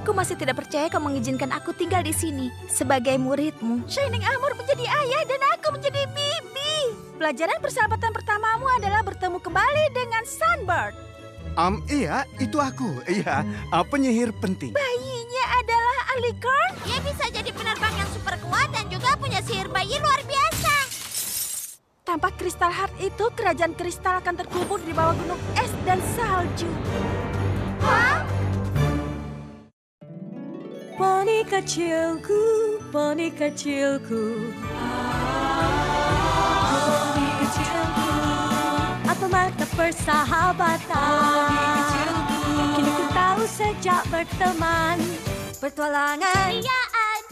Aku masih tidak percaya kau mengizinkan aku tinggal di sini sebagai muridmu. Shining Armor menjadi ayah dan aku menjadi bibi. Pelajaran persahabatan pertamamu adalah bertemu kembali dengan Sunbird. Iya, itu aku. Iya, penyihir penting. Bayinya adalah Alicorn. Dia bisa jadi penerbang yang super kuat dan juga punya sihir bayi luar biasa. Tanpa Crystal Heart itu, kerajaan kristal akan terkubur di bawah gunung es dan salju. Hah? Poni kecilku, poni kecilku. Poni kecilku. Apa mata persahabatan? Kini ku tahu sejak berteman. Petualangan,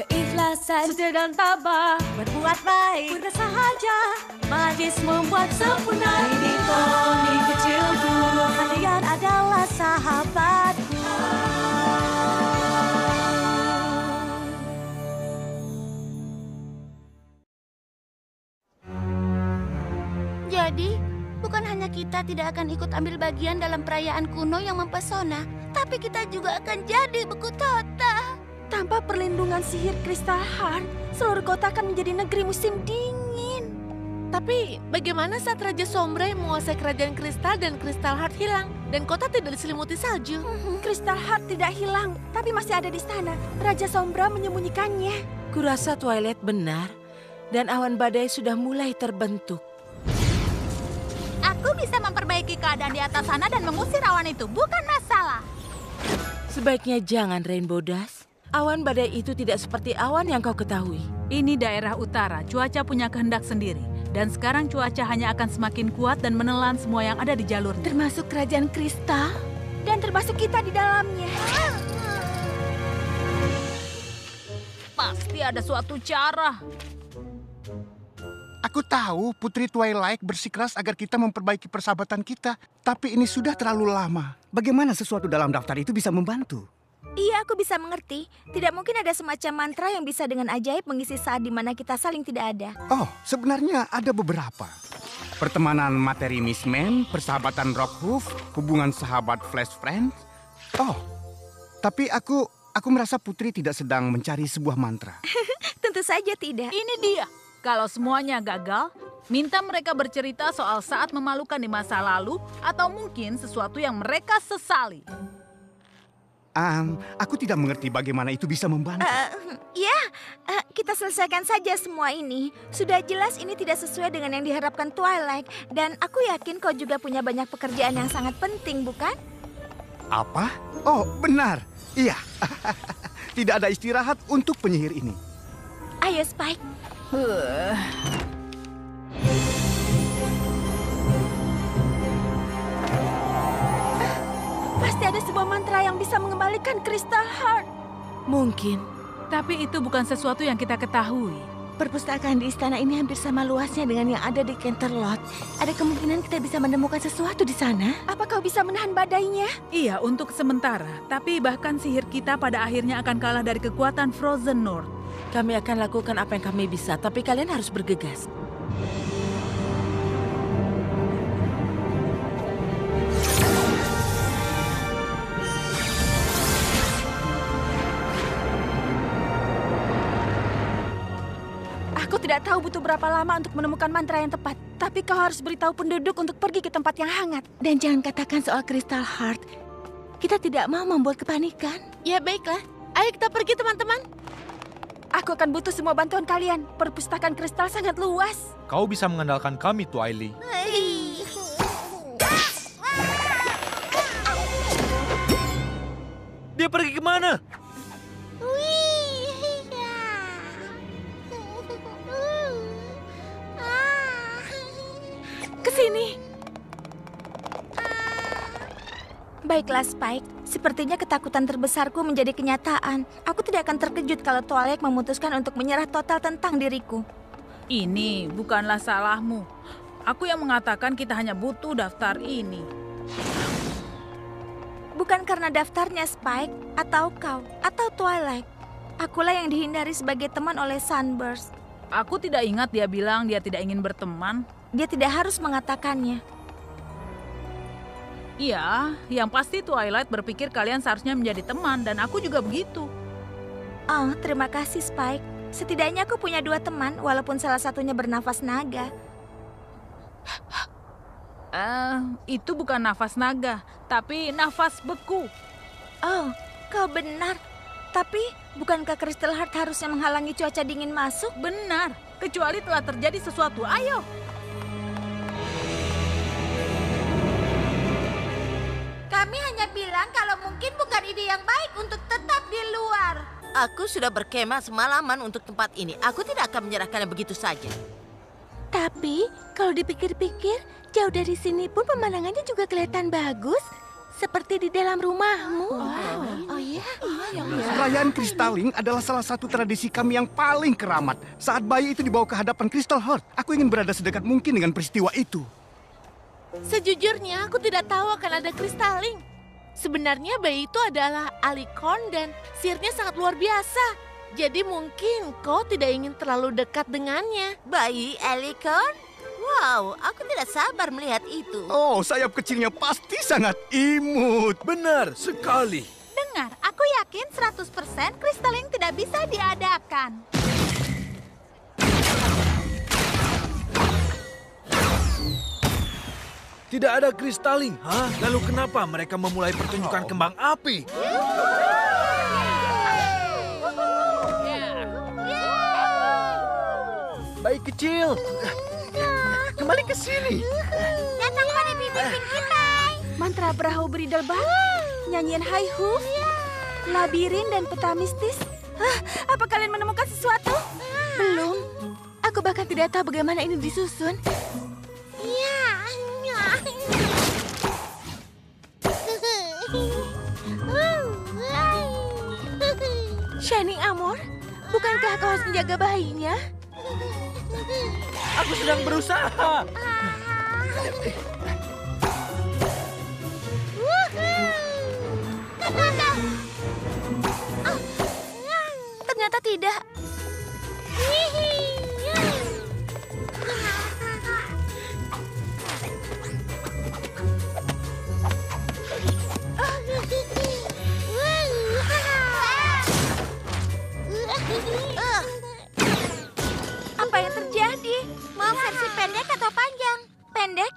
keikhlasan, setia dan tabah, berbuat baik, mudah sahaja, magis membuat sempurna. Ini poni kecilku, kalian adalah sahabatku. Jadi, bukan hanya kita tidak akan ikut ambil bagian dalam perayaan kuno yang mempesona, tapi kita juga akan jadi beku Tota. Tanpa perlindungan sihir Crystal Heart, seluruh kota akan menjadi negeri musim dingin. Tapi bagaimana saat Raja Sombra yang menguasai kerajaan kristal dan Crystal Heart hilang dan kota tidak diselimuti salju? Crystal Heart tidak hilang, tapi masih ada di sana. Raja Sombra menyembunyikannya. Kurasa Twilight benar, dan awan badai sudah mulai terbentuk. Aku bisa memperbaiki keadaan di atas sana dan mengusir awan itu, bukan masalah. Sebaiknya jangan, Rainbow Dash. Awan badai itu tidak seperti awan yang kau ketahui. Ini daerah utara, cuaca punya kehendak sendiri. Dan sekarang cuaca hanya akan semakin kuat dan menelan semua yang ada di jalur. Termasuk kerajaan kristal, dan termasuk kita di dalamnya. Pasti ada suatu cara. Aku tahu Putri Twilight bersikeras agar kita memperbaiki persahabatan kita. Tapi ini sudah terlalu lama. Bagaimana sesuatu dalam daftar itu bisa membantu? Iya, aku bisa mengerti. Tidak mungkin ada semacam mantra yang bisa dengan ajaib mengisi saat di mana kita saling tidak ada. Oh, sebenarnya ada beberapa. Pertemanan materi Miss Man, persahabatan Rockhoof, hubungan sahabat Flash Friends. Oh, tapi aku merasa Putri tidak sedang mencari sebuah mantra. Tentu saja tidak. Ini dia. Kalau semuanya gagal, minta mereka bercerita soal saat memalukan di masa lalu atau mungkin sesuatu yang mereka sesali. Aku tidak mengerti bagaimana itu bisa membantu. Kita selesaikan saja semua ini. Sudah jelas ini tidak sesuai dengan yang diharapkan Twilight. Dan aku yakin kau juga punya banyak pekerjaan yang sangat penting, bukan? Apa? Oh, benar. Iya. Tidak ada istirahat untuk penyihir ini. Ayo, Spike. Pasti ada sebuah mantra yang bisa mengembalikan Crystal Heart. Mungkin. Tapi itu bukan sesuatu yang kita ketahui. Perpustakaan di istana ini hampir sama luasnya dengan yang ada di Canterlot. Ada kemungkinan kita bisa menemukan sesuatu di sana. Apa kau bisa menahan badainya? Iya, untuk sementara. Tapi bahkan sihir kita pada akhirnya akan kalah dari kekuatan Frozen North. Kami akan lakukan apa yang kami bisa, tapi kalian harus bergegas. Aku tidak tahu butuh berapa lama untuk menemukan mantra yang tepat. Tapi kau harus beritahu penduduk untuk pergi ke tempat yang hangat. Dan jangan katakan soal Crystal Heart. Kita tidak mau membuat kepanikan. Ya baiklah, ayo kita pergi teman-teman. Aku akan butuh semua bantuan kalian. Perpustakaan kristal sangat luas. Kau bisa mengandalkan kami, Twilight. Dia pergi kemana? Kesini. Baiklah, Spike. Sepertinya ketakutan terbesarku menjadi kenyataan. Aku tidak akan terkejut kalau Twilight memutuskan untuk menyerah total tentang diriku. Ini bukanlah salahmu. Aku yang mengatakan kita hanya butuh daftar ini. Bukan karena daftarnya, Spike, atau kau, atau Twilight. Akulah yang dihindari sebagai teman oleh Sunburst. Aku tidak ingat dia bilang dia tidak ingin berteman. Dia tidak harus mengatakannya. Iya, yang pasti Twilight berpikir kalian seharusnya menjadi teman dan aku juga begitu. Oh, terima kasih Spike. Setidaknya aku punya 2 teman, walaupun salah satunya bernafas naga. Itu bukan nafas naga, tapi nafas beku. Oh, kau benar. Tapi, bukankah Crystal Heart harusnya menghalangi cuaca dingin masuk? Benar, kecuali telah terjadi sesuatu. Ayo. Kami hanya bilang kalau mungkin bukan ide yang baik untuk tetap di luar. Aku sudah berkemah semalaman untuk tempat ini. Aku tidak akan menyerahkannya begitu saja. Tapi, kalau dipikir-pikir, jauh dari sini pun pemandangannya juga kelihatan bagus. Seperti di dalam rumahmu. Oh iya? Perayaan Kristaling adalah salah satu tradisi kami yang paling keramat. Saat bayi itu dibawa ke hadapan Crystal Heart, aku ingin berada sedekat mungkin dengan peristiwa itu. Sejujurnya, aku tidak tahu akan ada Kristaling. Sebenarnya bayi itu adalah Alicorn dan sihirnya sangat luar biasa. Jadi mungkin kau tidak ingin terlalu dekat dengannya. Bayi Alicorn? Wow, aku tidak sabar melihat itu. Oh, sayap kecilnya pasti sangat imut. Benar sekali. Dengar, aku yakin 100% Kristaling tidak bisa diadakan. Tidak ada Kristaling. Hah? Lalu kenapa mereka memulai pertunjukan kembang api? Bayi kecil, kembali ke sini. Datang pada pimpin kita. Mantra perahu Bridlebug, nyanyian high hoof, labirin dan peta mistis. Apa kalian menemukan sesuatu? Belum. Aku bahkan tidak tahu bagaimana ini disusun. Shining Amor, bukankah kau harus menjaga bayinya? Aku sedang berusaha. Ternyata tidak. Apa yang terjadi? Mau versi pendek atau panjang? Pendek?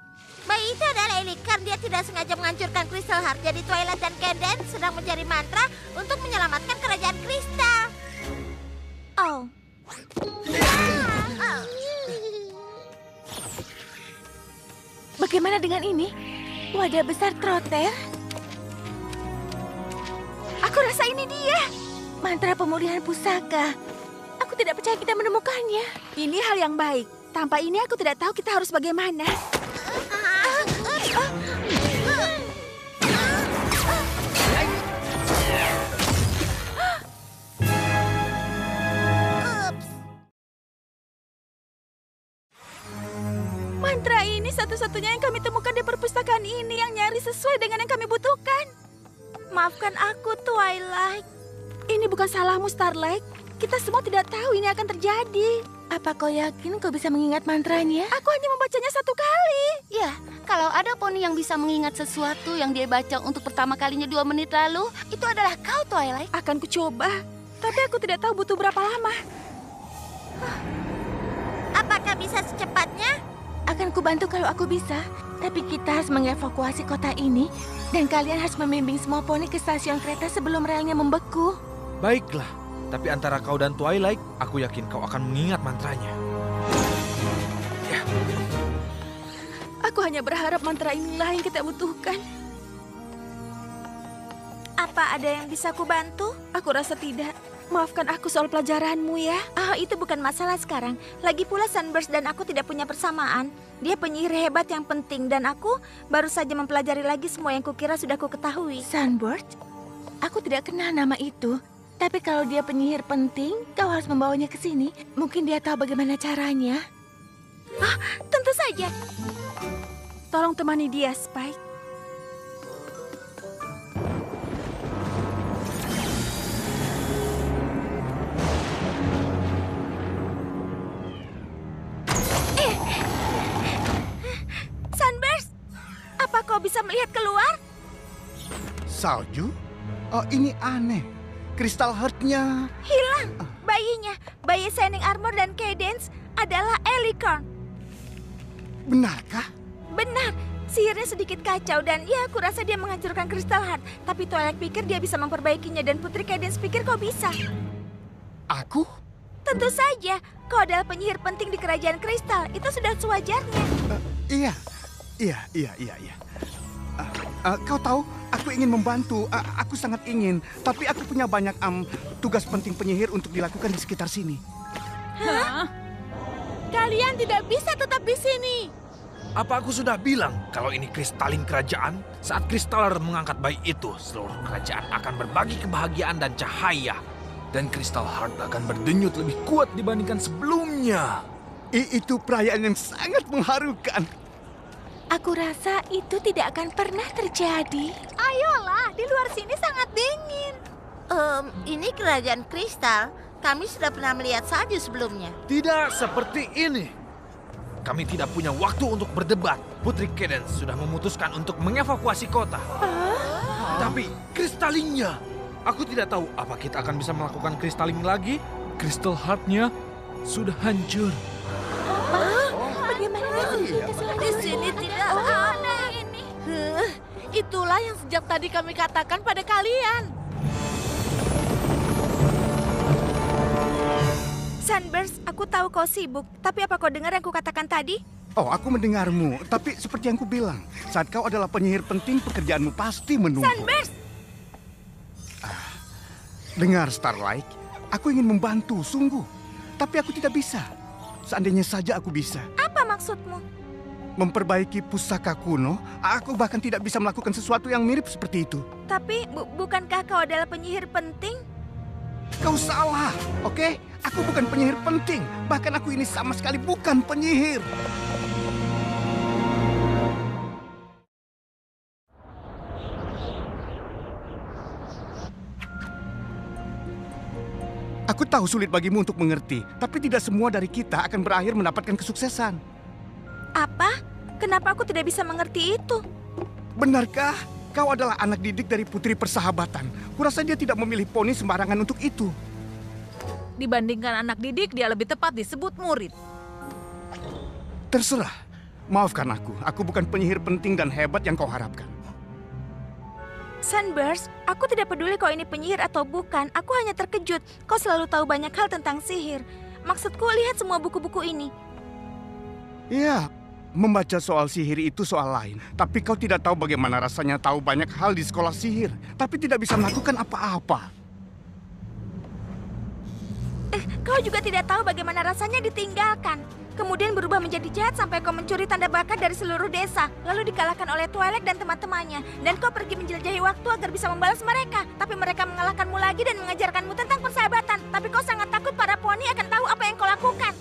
Bayi itu adalah Alicorn. Dia tidak sengaja menghancurkan Crystal Heart. Jadi Twilight dan Cadence sedang mencari mantra untuk menyelamatkan kerajaan kristal. Oh. Bagaimana dengan ini? Wadah besar trotter? Aku rasa ini dia. Mantra pemulihan pusaka. Aku tidak percaya kita menemukannya. Ini hal yang baik. Tanpa ini aku tidak tahu kita harus bagaimana. Mantra ini satu-satunya yang kami temukan di perpustakaan ini yang nyaris sesuai dengan yang kami butuhkan. Maafkan aku, Twilight. Ini bukan salahmu, Starlight. Kita semua tidak tahu ini akan terjadi. Apa kau yakin kau bisa mengingat mantranya? Aku hanya membacanya 1 kali. Ya, kalau ada poni yang bisa mengingat sesuatu yang dia baca untuk pertama kalinya 2 menit lalu, itu adalah kau, Twilight. Akan kucoba, tapi aku tidak tahu butuh berapa lama. Apakah bisa secepatnya? Akan kubantu kalau aku bisa. Tapi kita harus mengevakuasi kota ini. Dan kalian harus membimbing semua poni ke stasiun kereta sebelum relnya membeku. Baiklah, tapi antara kau dan Twilight, aku yakin kau akan mengingat mantranya. Ya. Aku hanya berharap mantra inilah yang kita butuhkan. Apa ada yang bisa kubantu? Aku rasa tidak. Maafkan aku soal pelajaranmu ya. Itu bukan masalah sekarang. Lagi pula Sunburst dan aku tidak punya persamaan. Dia penyihir hebat yang penting dan aku baru saja mempelajari lagi semua yang kukira sudah kuketahui. Sunbird? Aku tidak kenal nama itu. Tapi kalau dia penyihir penting, kau harus membawanya ke sini. Mungkin dia tahu bagaimana caranya. Tentu saja. Tolong temani dia, Spike. Sunburst, apa kau bisa melihat keluar? Salju? Oh, ini aneh. Kristal Heart-nya Hilang. Bayinya, bayi Shining Armor dan Cadence adalah Alicorn. benarkah? Benar. Sihirnya sedikit kacau dan ya aku rasa dia menghancurkan Crystal Heart. Tapi Twilight pikir dia bisa memperbaikinya dan Putri Cadence pikir kau bisa. Aku? Tentu saja, kau adalah penyihir penting di kerajaan kristal. Itu sudah sewajarnya. Iya. Kau tahu, aku ingin membantu. Aku sangat ingin. Tapi aku punya banyak tugas penting penyihir untuk dilakukan di sekitar sini. Hah? Kalian tidak bisa tetap di sini. Apa aku sudah bilang kalau ini kristalin kerajaan? Saat Kristaler mengangkat bayi itu, seluruh kerajaan akan berbagi kebahagiaan dan cahaya. Dan Crystal Heart akan berdenyut lebih kuat dibandingkan sebelumnya. Itu perayaan yang sangat mengharukan. Aku rasa itu tidak akan pernah terjadi. Ayolah, di luar sini sangat dingin. Ini kerajaan kristal. Kami sudah pernah melihat salju sebelumnya. Tidak seperti ini. Kami tidak punya waktu untuk berdebat. Putri Cadence sudah memutuskan untuk mengevakuasi kota. Tapi kristalinnya, aku tidak tahu apa kita akan bisa melakukan kristalin lagi. Crystal Heart-nya sudah hancur. Bagaimana di sini tidak ada ini? Itulah yang sejak tadi kami katakan pada kalian. Sunburst, aku tahu kau sibuk. Tapi apa kau dengar yang kukatakan tadi? Oh, aku mendengarmu. Tapi seperti yang kubilang, saat kau adalah penyihir penting, pekerjaanmu pasti menunggu. Sunburst! Dengar, Starlight. Aku ingin membantu, sungguh. Tapi aku tidak bisa. Seandainya saja aku bisa. Apa maksudmu? Memperbaiki pusaka kuno, aku bahkan tidak bisa melakukan sesuatu yang mirip seperti itu. Tapi bukankah kau adalah penyihir penting? Kau salah, oke? Aku bukan penyihir penting. Bahkan aku ini sama sekali bukan penyihir. Aku tahu sulit bagimu untuk mengerti, tapi tidak semua dari kita akan berakhir mendapatkan kesuksesan. Apa? Kenapa aku tidak bisa mengerti itu? Benarkah? Kau adalah anak didik dari Putri Persahabatan. Kurasa dia tidak memilih poni sembarangan untuk itu. Dibandingkan anak didik, dia lebih tepat disebut murid. Terserah. Maafkan aku bukan penyihir penting dan hebat yang kau harapkan. Sunburst, aku tidak peduli kau ini penyihir atau bukan. Aku hanya terkejut. Kau selalu tahu banyak hal tentang sihir. Maksudku, lihat semua buku-buku ini. Iya, membaca soal sihir itu soal lain. Tapi kau tidak tahu bagaimana rasanya tahu banyak hal di sekolah sihir, tapi tidak bisa melakukan apa-apa. Kau juga tidak tahu bagaimana rasanya ditinggalkan. Kemudian berubah menjadi jahat sampai kau mencuri tanda bakat dari seluruh desa. Lalu dikalahkan oleh Twilight dan teman-temannya. Dan kau pergi menjelajahi waktu agar bisa membalas mereka. Tapi mereka mengalahkanmu lagi dan mengajarkanmu tentang persahabatan. Tapi kau sangat takut para poni akan tahu apa yang kau lakukan.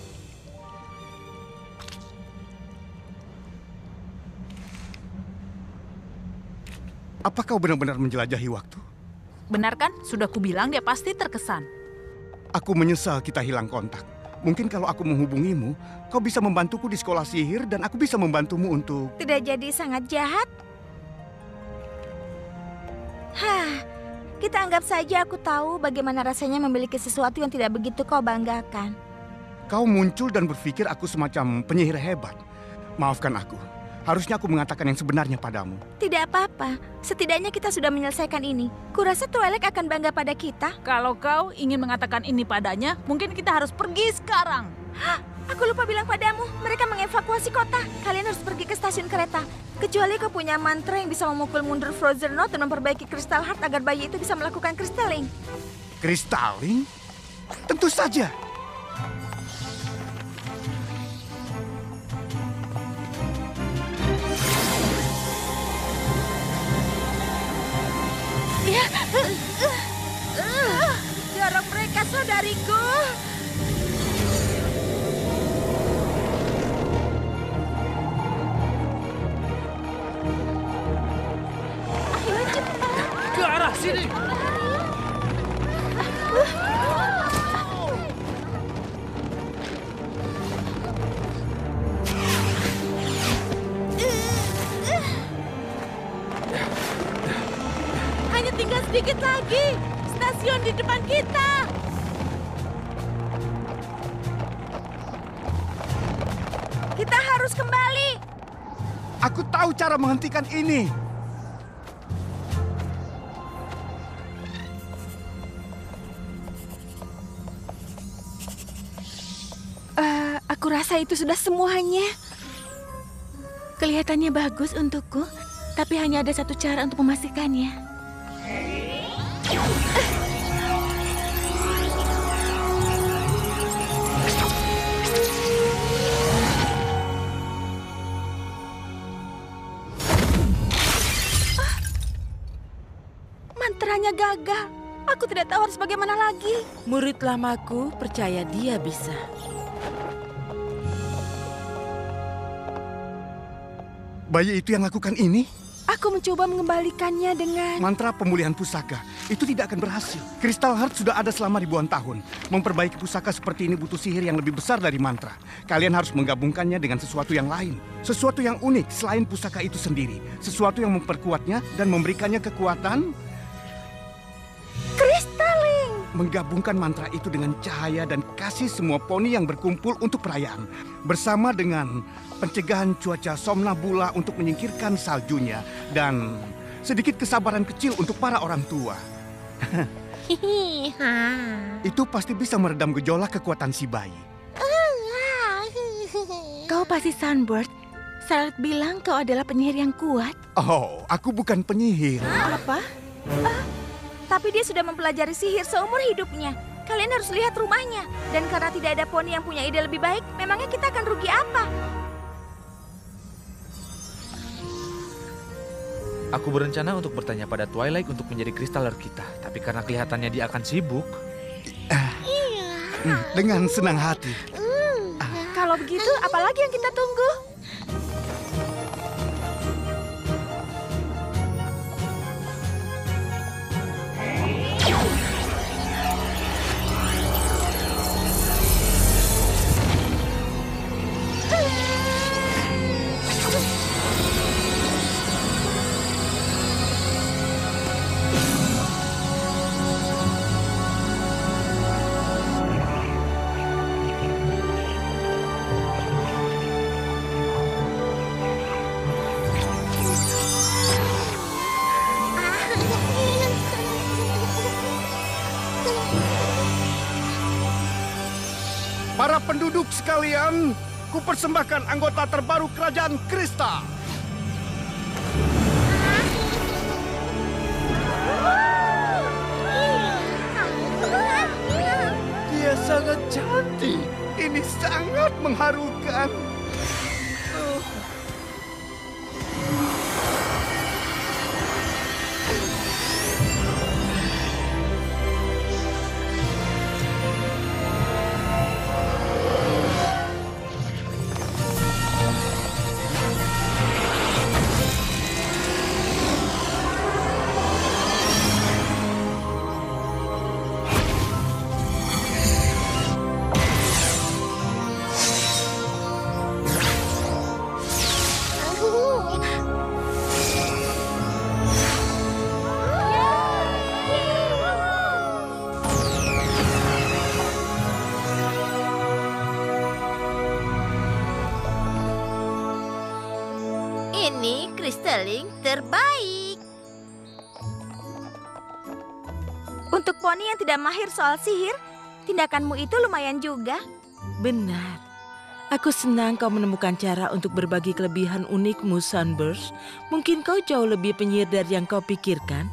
Apa kau benar-benar menjelajahi waktu? Benar kan? Sudah kubilang dia pasti terkesan. Aku menyesal kita hilang kontak. Mungkin kalau aku menghubungimu, kau bisa membantuku di sekolah sihir dan aku bisa membantumu untuk... Tidak jadi sangat jahat? Kita anggap saja aku tahu bagaimana rasanya memiliki sesuatu yang tidak begitu kau banggakan. Kau muncul dan berpikir aku semacam penyihir hebat. Maafkan aku. Harusnya aku mengatakan yang sebenarnya padamu. Tidak apa-apa. Setidaknya kita sudah menyelesaikan ini. Kurasa Twilight akan bangga pada kita. Kalau kau ingin mengatakan ini padanya, mungkin kita harus pergi sekarang. Aku lupa bilang padamu, mereka mengevakuasi kota. Kalian harus pergi ke stasiun kereta. Kecuali kau punya mantra yang bisa memukul mundur Frozen Note dan memperbaiki Crystal Heart agar bayi itu bisa melakukan Crystalling. Crystalling? Tentu saja. Dorong mereka, saudariku. Ayo cepat. Ke arah sini. Sedikit lagi. Stasiun di depan kita. Kita harus kembali. Aku tahu cara menghentikan ini. Aku rasa itu sudah semuanya. Kelihatannya bagus untukku, tapi hanya ada satu cara untuk memastikannya. Mantranya gagal. Aku tidak tahu harus bagaimana lagi. Murid lamaku percaya dia bisa. Bayi itu yang lakukan ini? Aku mencoba mengembalikannya dengan... Mantra pemulihan pusaka. Itu tidak akan berhasil. Crystal Heart sudah ada selama ribuan tahun. Memperbaiki pusaka seperti ini butuh sihir yang lebih besar dari mantra. Kalian harus menggabungkannya dengan sesuatu yang lain. Sesuatu yang unik selain pusaka itu sendiri. Sesuatu yang memperkuatnya dan memberikannya kekuatan. Kristaling. Menggabungkan mantra itu dengan cahaya dan kasih semua poni yang berkumpul untuk perayaan. Bersama dengan pencegahan cuaca somnambula untuk menyingkirkan saljunya. Dan sedikit kesabaran kecil untuk para orang tua. Itu pasti bisa meredam gejolak kekuatan si bayi. Kau pasti Sunbird. Charlotte bilang kau adalah penyihir yang kuat. Oh, aku bukan penyihir. Apa? Tapi dia sudah mempelajari sihir seumur hidupnya. Kalian harus lihat rumahnya. Dan karena tidak ada poni yang punya ide lebih baik, memangnya kita akan rugi apa? Aku berencana untuk bertanya pada Twilight untuk menjadi kristaler kita. Tapi karena kelihatannya dia akan sibuk. Dengan senang hati. Kalau begitu, apalagi yang kita tunggu? Para penduduk sekalian, kupersembahkan anggota terbaru Kerajaan Krista. Dia sangat cantik. Ini sangat mengharukan. Ini Kristaling terbaik. Untuk poni yang tidak mahir soal sihir, tindakanmu itu lumayan juga. Benar. Aku senang kau menemukan cara untuk berbagi kelebihan unikmu, Sunburst. Mungkin kau jauh lebih penyihir dari yang kau pikirkan.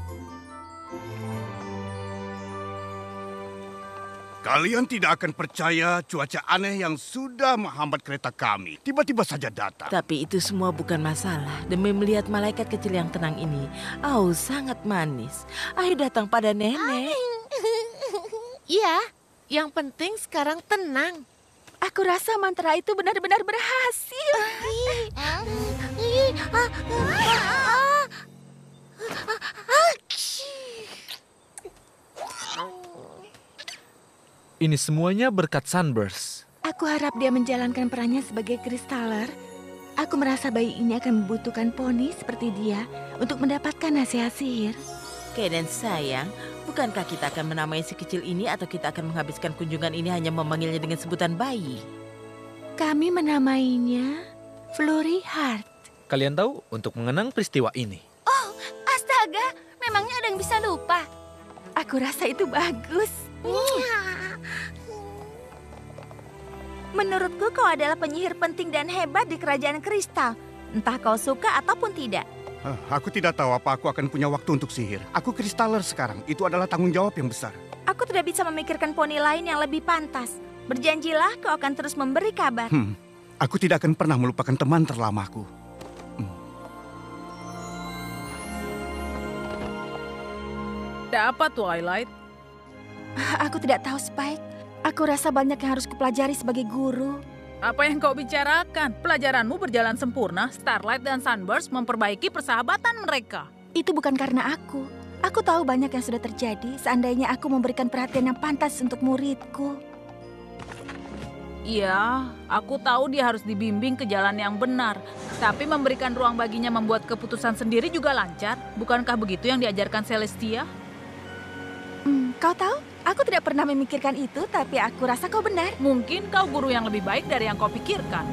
Kalian tidak akan percaya cuaca aneh yang sudah menghambat kereta kami. Tiba-tiba saja datang. Tapi itu semua bukan masalah. Demi melihat malaikat kecil yang tenang ini. Oh, sangat manis. Ayo datang pada nenek. Iya, yang penting sekarang tenang. Aku rasa mantra itu benar-benar berhasil. Ini semuanya berkat Sunburst. Aku harap dia menjalankan perannya sebagai kristaler. Aku merasa bayi ini akan membutuhkan poni seperti dia untuk mendapatkan nasihat sihir. Cadence sayang, bukankah kita akan menamai si kecil ini atau kita akan menghabiskan kunjungan ini hanya memanggilnya dengan sebutan bayi? Kami menamainya Flurry Heart. Kalian tahu untuk mengenang peristiwa ini. Astaga, memangnya ada yang bisa lupa? Aku rasa itu bagus. Menurutku kau adalah penyihir penting dan hebat di kerajaan kristal. Entah kau suka ataupun tidak. Aku tidak tahu apa aku akan punya waktu untuk sihir. Aku kristaler sekarang. Itu adalah tanggung jawab yang besar. Aku tidak bisa memikirkan poni lain yang lebih pantas. Berjanjilah kau akan terus memberi kabar. Aku tidak akan pernah melupakan teman terlamaku. Ada apa, Twilight? Aku tidak tahu, Spike. Aku rasa banyak yang harus kupelajari sebagai guru. Apa yang kau bicarakan? Pelajaranmu berjalan sempurna. Starlight dan Sunburst memperbaiki persahabatan mereka. Itu bukan karena aku. Aku tahu banyak yang sudah terjadi seandainya aku memberikan perhatian yang pantas untuk muridku. Iya, aku tahu dia harus dibimbing ke jalan yang benar. Tapi memberikan ruang baginya membuat keputusan sendiri juga lancar. Bukankah begitu yang diajarkan Celestia? Kau tahu, aku tidak pernah memikirkan itu, tapi aku rasa kau benar. Mungkin kau guru yang lebih baik dari yang kau pikirkan.